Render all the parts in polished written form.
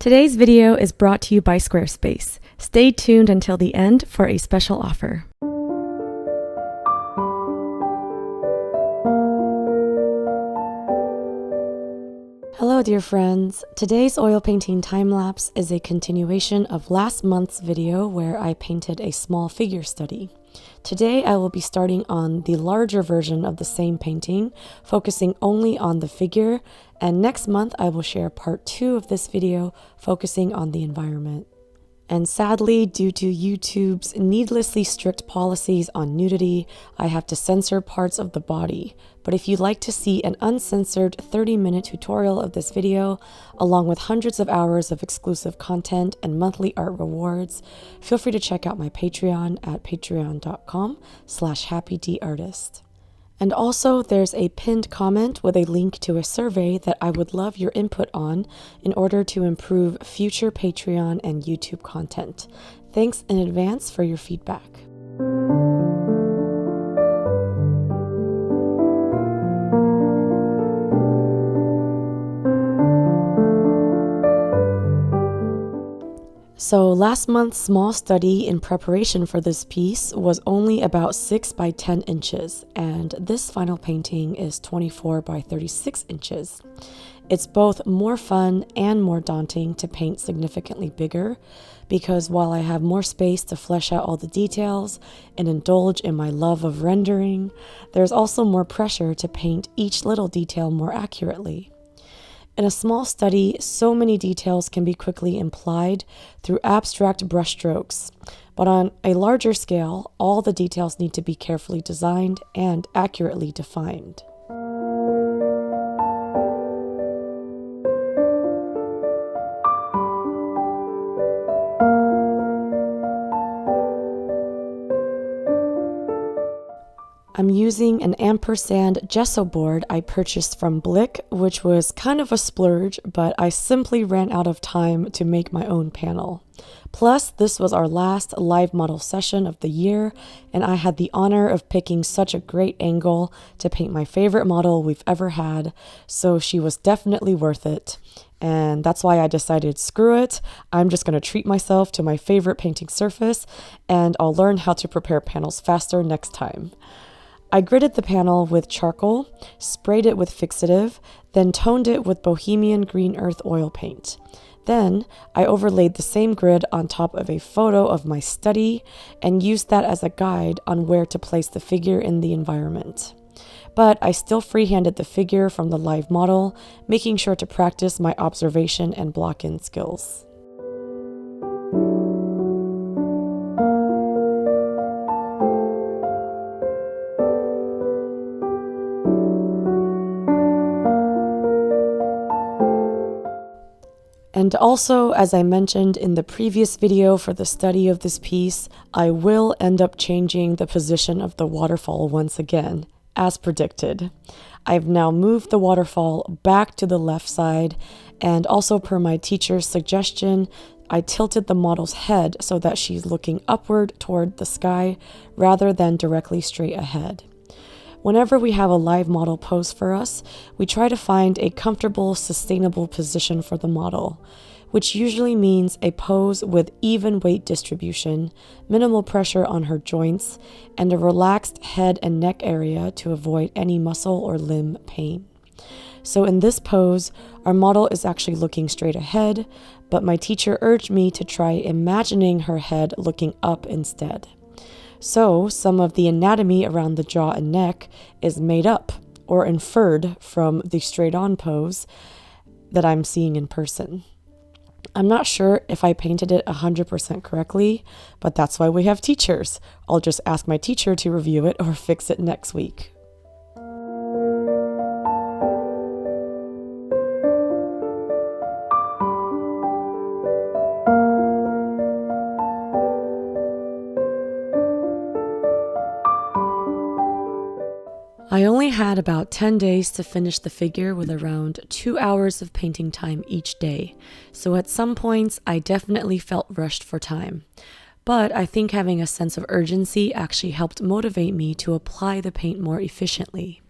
Today's video is brought to you by Squarespace. Stay tuned until the end for a special offer. Hello dear friends, today's oil painting time-lapse is a continuation of last month's video where I painted a small figure study. Today I will be starting on the larger version of the same painting, focusing only on the figure, and next month I will share part 2 of this video focusing on the environment. And sadly, due to YouTube's needlessly strict policies on nudity, I have to censor parts of the body. But if you'd like to see an uncensored 30-minute tutorial of this video, along with hundreds of hours of exclusive content and monthly art rewards, feel free to check out my Patreon at patreon.com/happydartist. And also, there's a pinned comment with a link to a survey that I would love your input on in order to improve future Patreon and YouTube content. Thanks in advance for your feedback. So last month's small study in preparation for this piece was only about 6 by 10 inches, and this final painting is 24 by 36 inches. It's both more fun and more daunting to paint significantly bigger, because while I have more space to flesh out all the details and indulge in my love of rendering, there's also more pressure to paint each little detail more accurately. In a small study, so many details can be quickly implied through abstract brushstrokes, but on a larger scale, all the details need to be carefully designed and accurately defined. I'm using an ampersand gesso board I purchased from Blick, which was kind of a splurge, but I simply ran out of time to make my own panel. Plus, this was our last live model session of the year, and I had the honor of picking such a great angle to paint my favorite model we've ever had, so she was definitely worth it. And that's why I decided, screw it, I'm just going to treat myself to my favorite painting surface, and I'll learn how to prepare panels faster next time. I gridded the panel with charcoal, sprayed it with fixative, then toned it with Bohemian Green Earth oil paint. Then I overlaid the same grid on top of a photo of my study and used that as a guide on where to place the figure in the environment. But I still freehanded the figure from the live model, making sure to practice my observation and block-in skills. And also, as I mentioned in the previous video for the study of this piece, I will end up changing the position of the waterfall once again, as predicted. I've now moved the waterfall back to the left side, and also per my teacher's suggestion, I tilted the model's head so that she's looking upward toward the sky rather than directly straight ahead. Whenever we have a live model pose for us, we try to find a comfortable, sustainable position for the model, which usually means a pose with even weight distribution, minimal pressure on her joints, and a relaxed head and neck area to avoid any muscle or limb pain. So in this pose, our model is actually looking straight ahead, but my teacher urged me to try imagining her head looking up instead. So some of the anatomy around the jaw and neck is made up or inferred from the straight-on pose that I'm seeing in person. I'm not sure if I painted it 100% correctly, but that's why we have teachers. I'll just ask my teacher to review it or fix it next week. I only had about 10 days to finish the figure with around 2 hours of painting time each day, so at some points I definitely felt rushed for time. But I think having a sense of urgency actually helped motivate me to apply the paint more efficiently.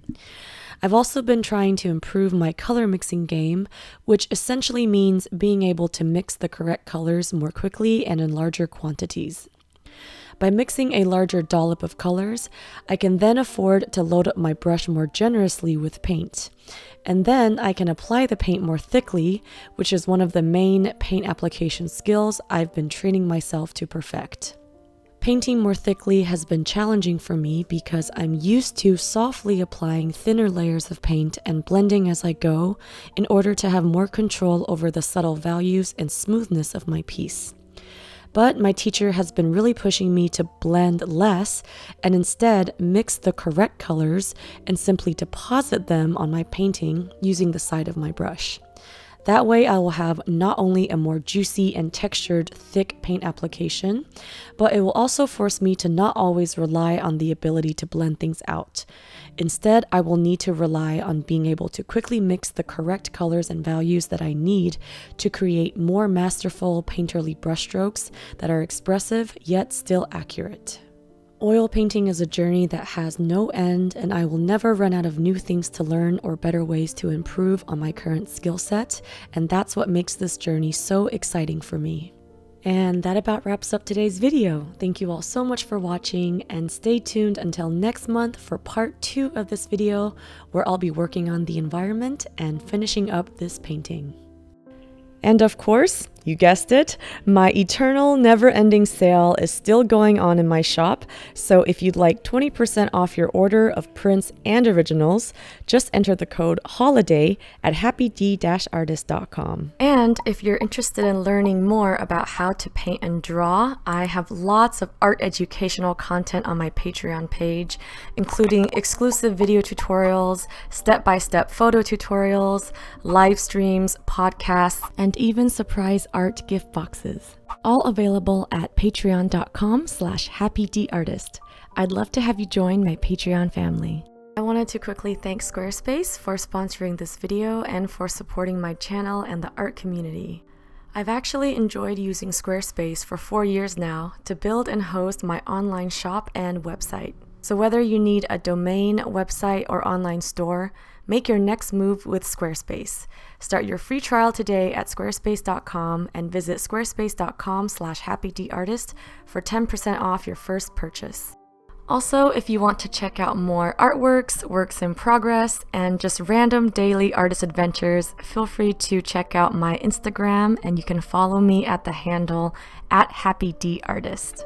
I've also been trying to improve my color mixing game, which essentially means being able to mix the correct colors more quickly and in larger quantities. By mixing a larger dollop of colors, I can then afford to load up my brush more generously with paint. And then I can apply the paint more thickly, which is one of the main paint application skills I've been training myself to perfect. Painting more thickly has been challenging for me because I'm used to softly applying thinner layers of paint and blending as I go in order to have more control over the subtle values and smoothness of my piece. But my teacher has been really pushing me to blend less and instead mix the correct colors and simply deposit them on my painting using the side of my brush. That way I will have not only a more juicy and textured thick paint application, but it will also force me to not always rely on the ability to blend things out. Instead, I will need to rely on being able to quickly mix the correct colors and values that I need to create more masterful painterly brushstrokes that are expressive yet still accurate. Oil painting is a journey that has no end, and I will never run out of new things to learn or better ways to improve on my current skill set, and that's what makes this journey so exciting for me. And that about wraps up today's video. Thank you all so much for watching, and stay tuned until next month for part 2 of this video, where I'll be working on the environment and finishing up this painting. And of course, you guessed it, my eternal never-ending sale is still going on in my shop, so if you'd like 20% off your order of prints and originals, just enter the code HOLIDAY at happyd-artist.com. And if you're interested in learning more about how to paint and draw, I have lots of art educational content on my Patreon page, including exclusive video tutorials, step-by-step photo tutorials, live streams, podcasts, and even surprise art gift boxes. All available at patreon.com/happydartist. I'd love to have you join my Patreon family. I wanted to quickly thank Squarespace for sponsoring this video and for supporting my channel and the art community. I've actually enjoyed using Squarespace for 4 years now to build and host my online shop and website. So whether you need a domain, website, or online store, make your next move with Squarespace. Start your free trial today at squarespace.com and visit squarespace.com/happydartist for 10% off your first purchase. Also, if you want to check out more artworks, works in progress, and just random daily artist adventures, feel free to check out my Instagram, and you can follow me at the handle @happydartist.